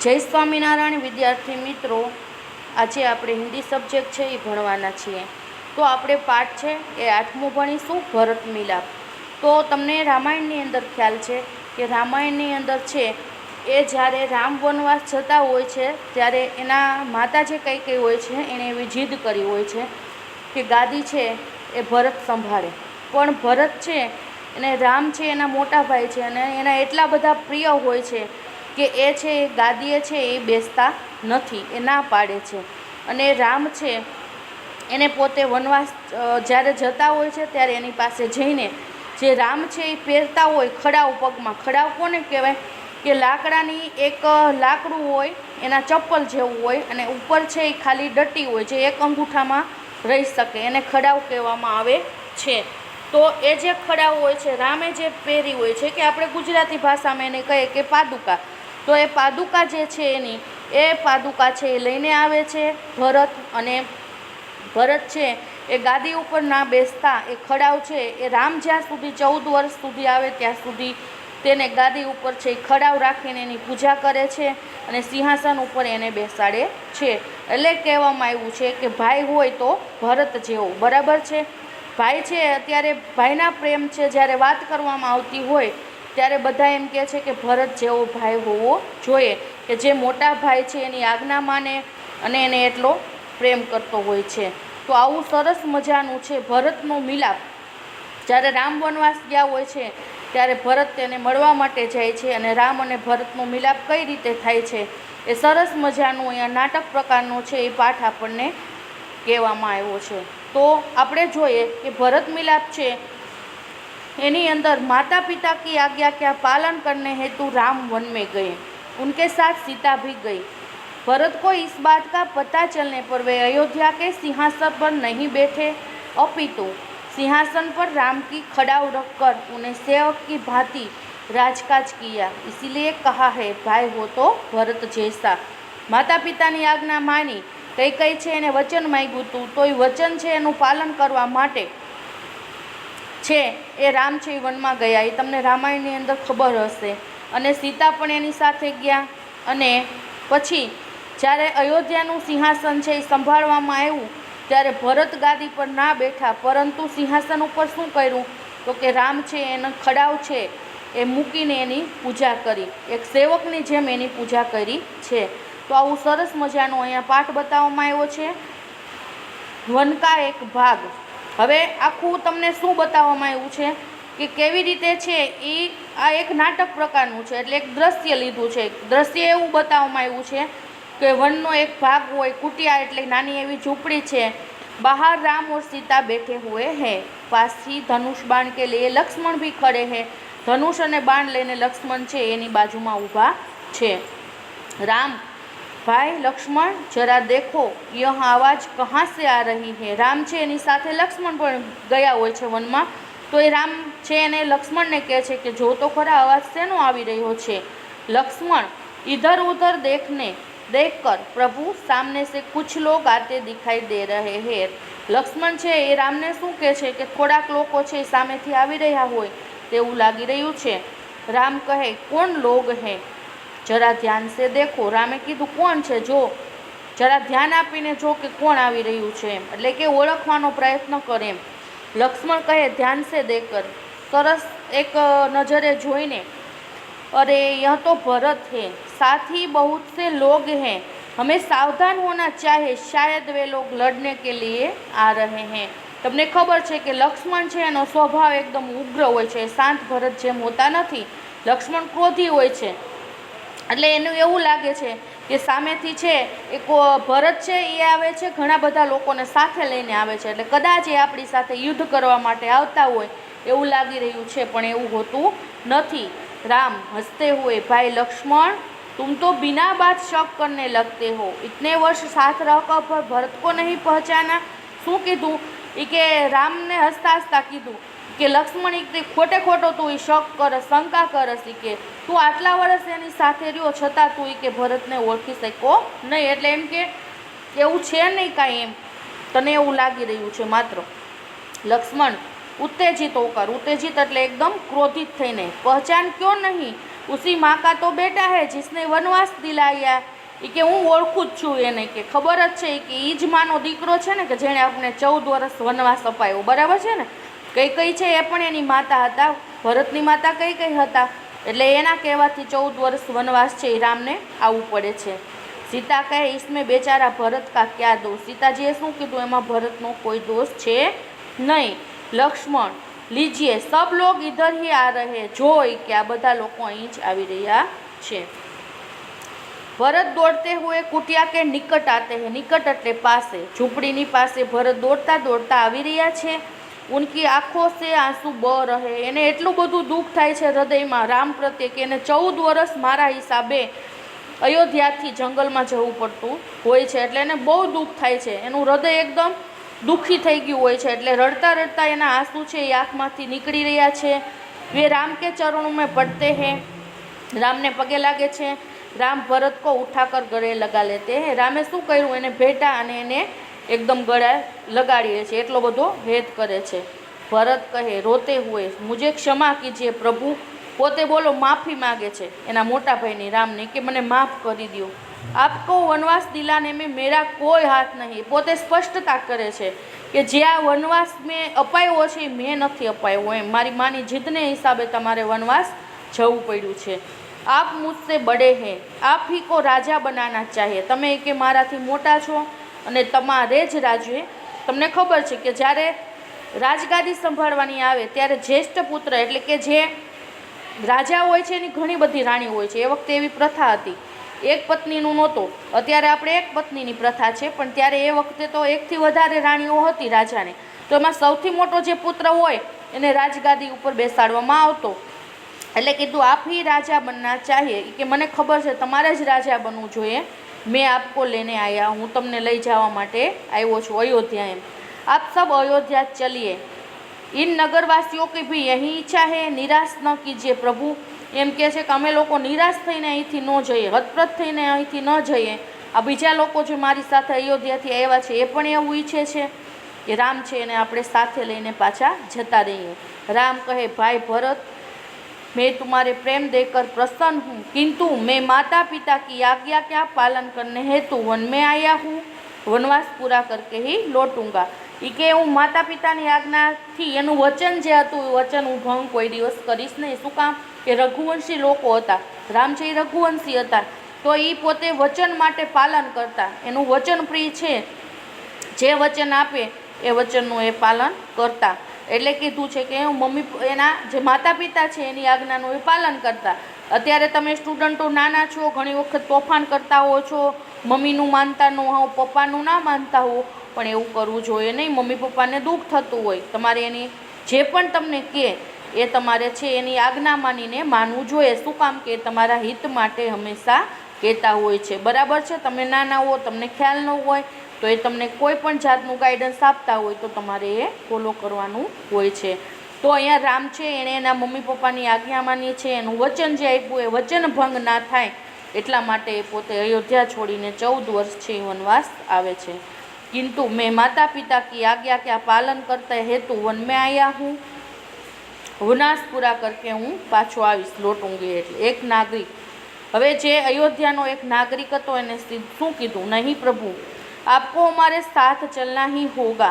જય સ્વામિનારાયણ વિદ્યાર્થી મિત્રો, આજે આપણે હિન્દી સબ્જેક્ટ છે એ ભણવાના છીએ. તો આપણે પાઠ છે એ 8મું ભણીશું, ભરત મિલાપ. તો તમને રામાયણની અંદર ખ્યાલ છે કે રામાયણની અંદર છે એ જ્યારે રામ વનવાસ જતા હોય છે ત્યારે એના માતા જે કંઈ કંઈ હોય છે એણે એવી જીદ કરી હોય છે કે ગાદી છે એ ભરત સંભાળે. પણ ભરત છે અને રામ છે એના મોટા ભાઈ છે અને એના એટલા બધા પ્રિય હોય છે કે એ છે એ ગાદીએ છે એ બેસતા નથી, એ ના પાડે છે. અને રામ છે એને પોતે વનવાસ જ્યારે જતા હોય છે ત્યારે એની પાસે જઈને જે રામ છે એ પહેરતા હોય ખડાવ પગમાં, ખડાવ કોને કહેવાય કે લાકડાની એક લાકડું હોય એના ચપ્પલ જેવું હોય અને ઉપર છે એ ખાલી ડટ્ટી હોય જે એક અંગૂઠામાં રહી શકે, એને ખડાવ કહેવામાં આવે છે. તો એ જે ખડાવ હોય છે રામે જે પહેરી હોય છે કે આપણે ગુજરાતી ભાષામાં એને કહીએ કે પાદુકા, તો એ પાદુકા જે છે એની એ પાદુકા છે એ લઈને આવે છે ભરત. અને ભરત છે એ ગાદી ઉપર ના બેસતા એ ખડાવ છે એ રામ જ્યાં સુધી 14 વર્ષ સુધી આવે ત્યાં સુધી તેને ગાદી ઉપર છે એ ખડાવ રાખીને એની પૂજા કરે છે અને સિંહાસન ઉપર એને બેસાડે છે. એટલે કહેવામાં આવ્યું છે કે ભાઈ હોય તો ભરત જેવો, બરાબર છે. ભાઈ છે અત્યારે ભાઈના પ્રેમ છે જ્યારે વાત કરવામાં આવતી હોય ત્યારે બધા એમ કહે છે કે ભરત જેવો ભાઈ હોવો જોઈએ, કે જે મોટા ભાઈ છે એની આજ્ઞા માને અને એને એટલો પ્રેમ કરતો હોય છે. તો આવું સરસ મજાનું છે ભરતનો મિલાપ. જ્યારે રામ વનવાસ ગયા હોય છે ત્યારે ભરત તેને મળવા માટે જાય છે અને રામ અને ભરતનો મિલાપ કઈ રીતે થાય છે એ સરસ મજાનું અહીંયા નાટક પ્રકારનો છે એ પાઠ આપણને કહેવામાં આવ્યો છે. તો આપણે જોઈએ કે ભરત મિલાપ છે एनी अंदर माता पिता की आज्ञा का पालन करने हेतु राम वन में गए, उनके साथ सीता भी गई. भरत को इस बात का पता चलने पर वे अयोध्या के सिंहासन पर नहीं बैठे, अपितु सिंहासन पर राम की खड़ाव रखकर उन्हें सेवक की भांति राजकाज किया. इसीलिए कहा है भाई हो तो भरत जैसा. माता पितानी आज्ञा मानी कई कई છે એને વચન માંગ્યું હતું તો એ વચન છે એનું પાલન કરવા માટે છે એ રામ છે એ વનમાં ગયા. એ તમને રામાયણની અંદર ખબર હશે. અને સીતા પણ એની સાથે ગયા. અને પછી જ્યારે અયોધ્યાનું સિંહાસન છે એ સંભાળવામાં આવ્યું ત્યારે ભરત ગાદી પર ના બેઠા, પરંતુ સિંહાસન ઉપર શું કર્યું તો કે રામ છે એનો ખડાવ છે એ મૂકીને એની પૂજા કરી, એક સેવકની જેમ એની પૂજા કરી છે. તો આવું સરસ મજાનો અહીંયા પાઠ બતાવવામાં આવ્યો છે, વન કા એક ભાગ. હવે આખું તમને શું બતાવવામાં આવ્યું છે કે કેવી રીતે છે એ આ એક નાટક પ્રકારનું છે, એટલે એક દ્રશ્ય લીધું છે. દ્રશ્ય એવું બતાવવામાં આવ્યું છે કે વનનો એક ભાગ હોય, કુટિયા એટલે નાની એવી ઝૂંપડી છે. બહાર રામ और सीता बैठे हुए हैं, पास ही धनुष बाण के लिए लक्ष्मण भी खड़े हैं. धनुष અને બાણ લઈને લક્ષ્મણ છે એની બાજુમાં ઊભા છે. राम भाई लक्ष्मण जरा देखो यह आवाज़ कहाँ से आ रही है. राम છે એની સાથે લક્ષ્મણ પણ ગયા હોય છે વનમાં. તો એ રામ છે એને લક્ષ્મણને કહે છે કે જો તો ખરા અવાજ શેનો આવી રહ્યો છે. लक्ष्मण इधर उधर देखकर प्रभु सामने से कुछ लोग आते दिखाई दे रहे हैं. લક્ષ્મણ છે એ રામને શું કહે છે કે થોડાક લોકો છે સામેથી આવી રહ્યા હોય તેવું લાગી રહ્યું છે. રામ કહે કોણ લોગ હે, જરા ધ્યાન સે દેખો. રામે કીધું કોણ છે, જો જરા ધ્યાન આપીને જો કે કોણ આવી રહ્યું છે એમ, એટલે કે ઓળખવાનો પ્રયત્ન કરે એમ. લક્ષ્મણ કહે ધ્યાન સે દેખકર, સરસ એક નજરે જોઈને, अरे यह तो भरत है, साथ ही बहुत से लोग हैं, हमें सावधान होना चाहिए, शायद वे लोग लड़ने के लिए आ रहे हैं. તમને ખબર છે કે લક્ષ્મણ છે એનો સ્વભાવ એકદમ ઉગ્ર હોય છે, શાંત ભરત જેમ હોતા નથી. લક્ષ્મણ ક્રોધી હોય છે, એટલે એનું એવું લાગે છે કે સામેથી છે એ ભરત છે એ આવે છે, ઘણા બધા લોકોને સાથે લઈને આવે છે, એટલે કદાચ એ આપણી સાથે યુદ્ધ કરવા માટે આવતા હોય એવું લાગી રહ્યું છે, પણ એવું હોતું નથી. राम हंसते हुए भाई लक्ष्मण तुम तो बिना बात शक करने लगते हो, इतने वर्ष साथ रहकर भरत को नहीं पहचाना. શું કીધું એ કે રામને હસતા હસતા કીધું કે લક્ષ્મણ એ ખોટે ખોટો તું એ શક કરસ, શંકા કરસ, કે તું આટલા વર્ષ એની સાથે રહ્યો છતાં તું કે ભરતને ઓળખી શક્યો નહીં. એટલે એમ કે એવું છે નહીં કાંઈ, એમ તને એવું લાગી રહ્યું છે માત્ર. લક્ષ્મણ उत्तेजित होकर, उत्तेजित એટલે એકદમ ક્રોધિત થઈને, पहचान क्यों नहीं, उसी माँ का तो बेटा है जिसने वनवास दिलाया। એ કે હું ઓળખું જ છું એને, કે ખબર જ છે કે એ જ માનો દીકરો છે ને કે જેણે આપણે 14 વર્ષ વનવાસ અપાયો, બરાબર છે ને। કઈ છે એ પણ એની માતા હતા, ભરતની માતા કઈ હતા, એટલે એના કહેવાથી 14 વર્ષ વનવાસ છે એ રામને આવવું પડે છે। સીતા કહે इसमें बेचारा भरत का क्या दोष। सीताजीએ શું કીધું, એમાં ભરતનો કોઈ દોષ છે નહીં। લક્ષ્મણ लीजिए सब लोग इधर ही आ रहे, જોઈ કે આ બધા લોકો અહીં જ આવી રહ્યા છે। भरत दौड़ते हुए कुटिया के निकट आते हैं, निकट એટલે પાસે, ઝૂંપડીની પાસે ભરત દોડતા દોડતા આવી રહ્યા છે। ઉનકી આંખો સે આંસુ બહ રહે, એને એટલું બધું દુઃખ થાય છે હૃદયમાં રામ પ્રત્યે કે એને 14 વર્ષ મારા હિસાબે અયોધ્યાથી જંગલમાં જવું પડતું હોય છે, એટલે એને બહુ દુઃખ થાય છે, એનું હૃદય એકદમ દુઃખી થઈ ગયું હોય છે, એટલે રડતા રડતા એના આંસુ છે એ આંખમાંથી નીકળી રહ્યા છે। વે રામ કે ચરણોं में પડતે હે, રામને પગે લાગે છે। રામ ભરત કો ઉઠાકર ગળે લગા લેતે હે, રામે શું કર્યું, એને ભેટા અને એને એકદમ ગળે લગાડીએ છે, એટલો બધો હેત કરે છે। ભરત કહે રોતે હુએ મુझे ક્ષમા કીજીએ પ્રભુ, પોતે બોલો માફી માગે છે એના મોટા ભાઈની રામને કે મને માફ કરી દો। આપકો વનવાસ દિલાને મેં મેરા કોઈ હાથ નહીં, પોતે સ્પષ્ટતા કરે છે કે જે આ વનવાસ મેં અપાયો છે એ મેં નથી અપાયો, એમ મારી માની જીદને હિસાબે તમારે વનવાસ જવું પડ્યું છે। આપ મુझसे બડે હે, આપ હી કો રાજા બનાના ચાહીએ, તમે કે મારાથી મોટા છો અને તમારે જ રાજ્ય, તમને ખબર છે કે જ્યારે રાજગાદી સંભાળવાની આવે ત્યારે જ્યેષ્ઠ પુત્ર એટલે કે જે રાજા હોય છે એની ઘણી બધી રાણી હોય છે। એ વખતે એવી પ્રથા હતી, એક પત્નીનું નહોતો, અત્યારે આપણે એક પત્નીની પ્રથા છે, પણ ત્યારે એ વખતે તો એકથી વધારે રાણીઓ હતી રાજાને, તો એમાં સૌથી મોટો જે પુત્ર હોય એને રાજગાદી ઉપર બેસાડવામાં આવતો। એટલે કીધું આપ ही રાજા બનના ચાહીએ, કે મને ખબર છે તમારે જ રાજા બનવું જોઈએ, મેં આપકો લેને આયા, હું તમને લઈ જવા માટે આવ્યો છું અયોધ્યા એમ। આપ સબ અયોધ્યા ચલીએ, इन नगरवासियों की भी यही ઈચ્છા है, નિરાશ ન કીજીએ પ્રભુ, એમ કહે છે કે અમે લોકો નિરાશ થઈને અહીંથી ન જઈએ, હતપ્રત થઈને અહીંથી ન જઈએ, આ બીજા લોકો જે મારી સાથે અયોધ્યાથી આવ્યા છે એ પણ એવું ઈચ્છે છે કે રામ છે એને આપણે સાથે લઈને પાછા જતા રહીએ। રામ કહે ભાઈ ભરત मैं तुम्हारे प्रेम देकर प्रसन्न हूँ, किंतु मैं माता पिता की आज्ञा क्या पालन करने हेतु वन में आया हूँ, वनवास पूरा करके ही लौटूंगा। એ કે હું માતા પિતાની આજ્ઞાથી એનું વચન જે હતું એ વચન હું ભંગ કોઈ દિવસ કરીશ નહીં। શું કામ કે રઘુવંશી લોકો હતા, રામ છે એ રઘુવંશી હતા, તો એ પોતે વચન માટે પાલન કરતા, એનું વચન પ્રિય છે, જે વચન આપે એ વચનનું એ પાલન કરતા। એટલે કીધું છે કે મમ્મી એના જે માતા પિતા છે એની આજ્ઞાનું એ પાલન કરતા। અત્યારે તમે સ્ટુડન્ટો નાના છો, ઘણી વખત તોફાન કરતા હો છો, મમ્મીનું માનતા ન હો, પપ્પાનું ના માનતા હો, પણ એવું કરવું જોઈએ નહીં। મમ્મી પપ્પાને દુઃખ થતું હોય, તમારે એની જે પણ તમને કહે એ તમારે છે એની આજ્ઞા માનીને માનવું જોઈએ। શું કામ કે તમારા હિત માટે હંમેશા કહેતા હોય છે, બરાબર છે। તમે નાના હો, તમને ખ્યાલ ન હોય તો એ તમને કોઈ પણ જાતનું ગાઈડન્સ આપતા હોય તો તમારે એ ફોલો કરવાનું હોય છે। તો અહીંયા રામ છે એણે એના મમ્મી પપ્પાની આજ્ઞા માની છે, એનું વચન જે આપ્યું એ વચન ભંગ ના થાય એટલા માટે એ પોતે અયોધ્યા છોડીને 14 વર્ષ છે વનવાસ આવે છે। किंतु मैं माता पिता की आज्ञा क्या पालन करते हेतु वन में आया हूँ, वनवास पूरा करके હું પાછો આવીશ, લौटूंगी। એટલે એક નાગરિક, હવે જે અયોધ્યાનો એક નાગરિક હતો એને શું કીધું, નહીં પ્રભુ आपको हमारे साथ चलना ही होगा,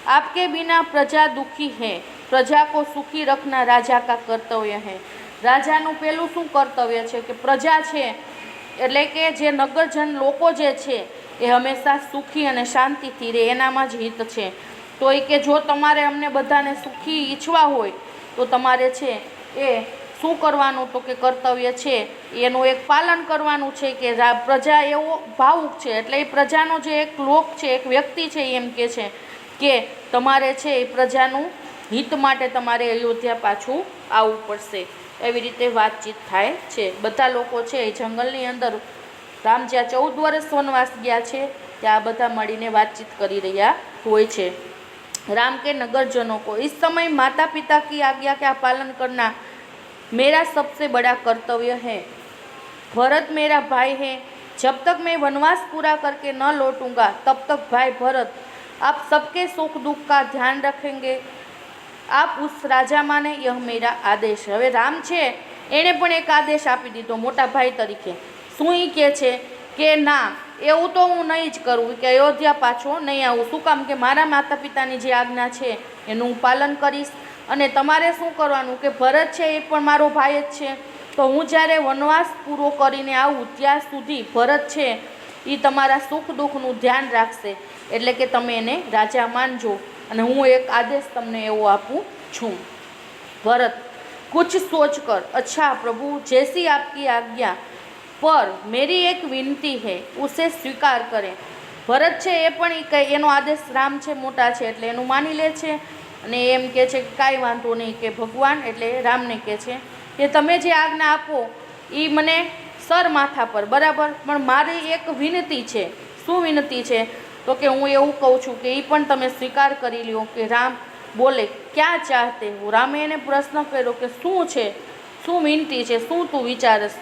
आपके बिना प्रजा दुखी है, प्रजा को सुखी रखना राजा का कर्तव्य है। રાજાનું પેલું શું કર્તવ્ય છે કે પ્રજા છે એટલે કે જે નગરજન લોકો જે છે એ હંમેશા સુખી અને શાંતિથી રહે, એનામાં જ હિત છે। તો એ કે જો તમારે અમને બધાને સુખી ઈચ્છવા હોય તો તમારે છે એ શું કરવાનું, તો કે કર્તવ્ય છે એનું એક પાલન કરવાનું છે કે પ્રજા એવો ભાવુક છે, એટલે એ પ્રજાનો જે એક લોક છે, એક વ્યક્તિ છે એમ કે છે કે તમારે છે એ પ્રજાનું હિત માટે તમારે અયોધ્યા પાછું આવવું પડશે। એવી રીતે વાતચીત થાય છે। બધા લોકો છે એ જંગલની અંદર રામ જ્યાં 14 વર્ષ વનવાસ ગયા છે ત્યાં બધા મળીને વાતચીત કરી રહ્યા હોય છે। राम के नगरजनों को इस समय माता पिता की आज्ञा का पालन करना मेरा सबसे बड़ा कर्तव्य है। भरत मेरा भाई है, जब तक मैं वनवास पूरा करके न लौटूंगा तब तक भाई भरत आप सबके सुख दुख का ध्यान रखेंगे, आप उस राजा माने यह मेरा आदेश है। હવે રામ છે એણે પણ એક આદેશ આપી દીધો મોટા ભાઈ તરીકે. શું એ કહે છે કે ના, એવું તો હું નહીં જ કરું, કે અયોધ્યા પાછો નહીં આવું. શું કામ? કે મારા માતા પિતાની જે આજ્ઞા છે એનું હું પાલન કરીશ. અને તમારે શું કરવાનું કે ભરત છે એ પણ મારો ભાઈ જ છે, તો હું જ્યારે વનવાસ પૂરો કરીને આવું ત્યાં સુધી ભરત છે એ તમારા સુખ દુઃખનું ધ્યાન રાખશે, એટલે કે તમે એને રાજા માનજો. અને હું એક આદેશ તમને એવો આપું છું. ભરત, कुछ सोच कर, अच्छा प्रभु जैसी आपकी आज्ञा, पर मेरी एक विनती है उसे स्वीकार करें. ભરત છે એ પણ એનો આદેશ રામ છે મોટા છે એટલે એનું માની લે છે અને એમ કહે છે કે કાંઈ વાંધો નહીં, કે ભગવાન એટલે રામને કહે છે કે તમે જે આજ્ઞા આપો એ મને સર માથા પર, બરાબર, પણ મારી એક વિનંતી છે. શું વિનંતી છે? તો કે હું એવું કહું છું કે એ પણ તમે સ્વીકાર કરી લ્યો. કે રામ બોલે ક્યાં ચાહતે હું? રામે એને પ્રશ્ન કર્યો કે શું છે, શું વિનંતી છે, શું તું વિચારસ,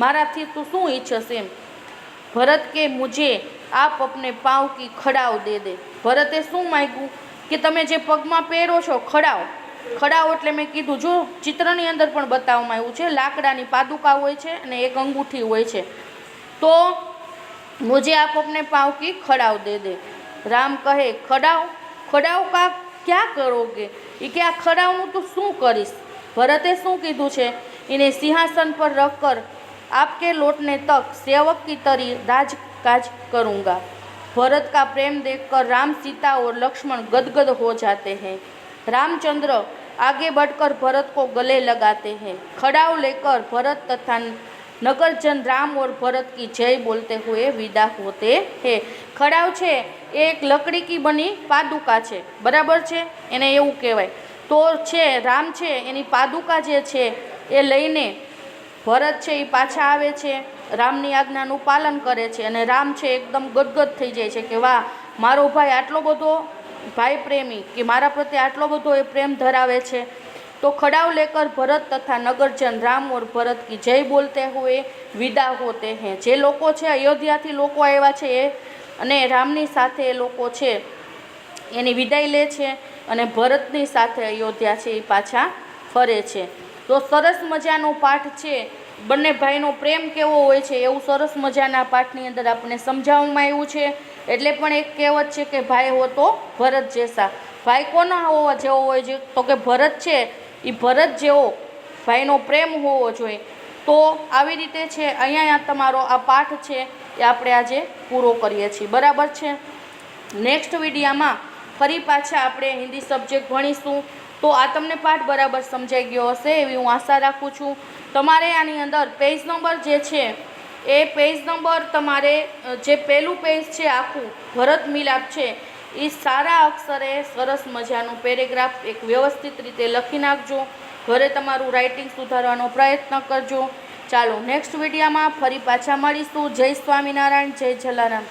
મારાથી તું શું ઈચ્છસ એમ. ભરત કે મુझे આપ અપને પાँव की ખડાવ દે દે. ભરતે શું માગ્યું કે તમે જે પગમાં પહેરો છો ખડાવ. ખડાવ એટલે મેં કીધું, જો ચિત્રની અંદર પણ બતાવવામાં આવ્યું છે, લાકડાની પાદુકા હોય છે અને એક અંગૂઠી હોય છે. તો મુझे આપ અપને પાँव की ખડાવ દે દે. રામ કહે ખડાવ? ખડાવ કા ક્યાં કરોગે? એ કે આ ખડાવનું તું શું કરીશ? ભરતે શું કીધું છે? એને સિંહાસન પર રખકર आपके लौटने तक सेवक की तरी राजकाज करूँगा. भरत का प्रेम देखकर राम, सीता और लक्ष्मण गदगद हो जाते हैं. रामचंद्र आगे बढ़कर भरत को गले लगाते हैं. खड़ाव लेकर भरत तथा नगरजन राम और भरत की जय बोलते हुए विदा होते हैं. खड़ाव છે એ એક લકડી કી બની પાદુકા છે, બરાબર છે, એને એવું કહેવાય. તો છે રામ છે એની પાદુકા જે છે એ લઈને ભરત છે એ પાછા આવે છે, રામની આજ્ઞાનું પાલન કરે છે અને રામ છે એકદમ ગદગદ થઈ જાય છે કે વાહ, મારો ભાઈ આટલો બધો ભાઈ પ્રેમી, કે મારા પ્રત્યે આટલો બધો એ પ્રેમ ધરાવે છે. તો ખડાવ લેકર ભરત તથા નગરજન રામ ઓર ભરત કી જય બોલતે હુએ વિદા હોતે हैं. જે લોકો છે અયોધ્યાથી લોકો આવ્યા છે એ અને રામની સાથે એ લોકો છે એની વિદાય લે છે અને ભરતની સાથે અયોધ્યા છે એ પાછા ફરે છે. તો સરસ મજાનો પાઠ છે, બંને ભાઈનો પ્રેમ કેવો હોય છે એવું સરસ મજાના પાઠની અંદર આપણને સમજાવવામાં આવ્યું છે. એટલે પણ એક કહેવત છે કે ભાઈ હો તો ભરત જેસા. ભાઈ કોનો હોવા જેવો હોય છે? તો કે ભરત છે એ ભરત જેવો ભાઈનો પ્રેમ હોવો જોઈએ. તો આવી રીતે છે અહીંયા તમારો આ પાઠ છે એ આપણે આજે પૂરો કરીએ છીએ, બરાબર છે. નેક્સ્ટ વિડીયોમાં ફરી પાછા આપણે હિન્દી સબ્જેક્ટ ભણીશું. તો આ તમને પાઠ બરાબર સમજાઈ ગયો હશે એવી હું આશા રાખું છું. તમારે આની અંદર પેજ નંબર જે છે એ પેજ નંબર તમારે જે પહેલું પેજ છે આખું ભરત મિલાપ છે એ સારા અક્ષરે સરસ મજાનું પેરેગ્રાફ એક વ્યવસ્થિત રીતે લખી નાખજો. ઘરે તમારું રાઇટિંગ સુધારવાનો પ્રયત્ન કરજો. ચાલો નેક્સ્ટ વિડીયોમાં ફરી પાછા મળીશું. જય સ્વામિનારાયણ, જય જલારામ.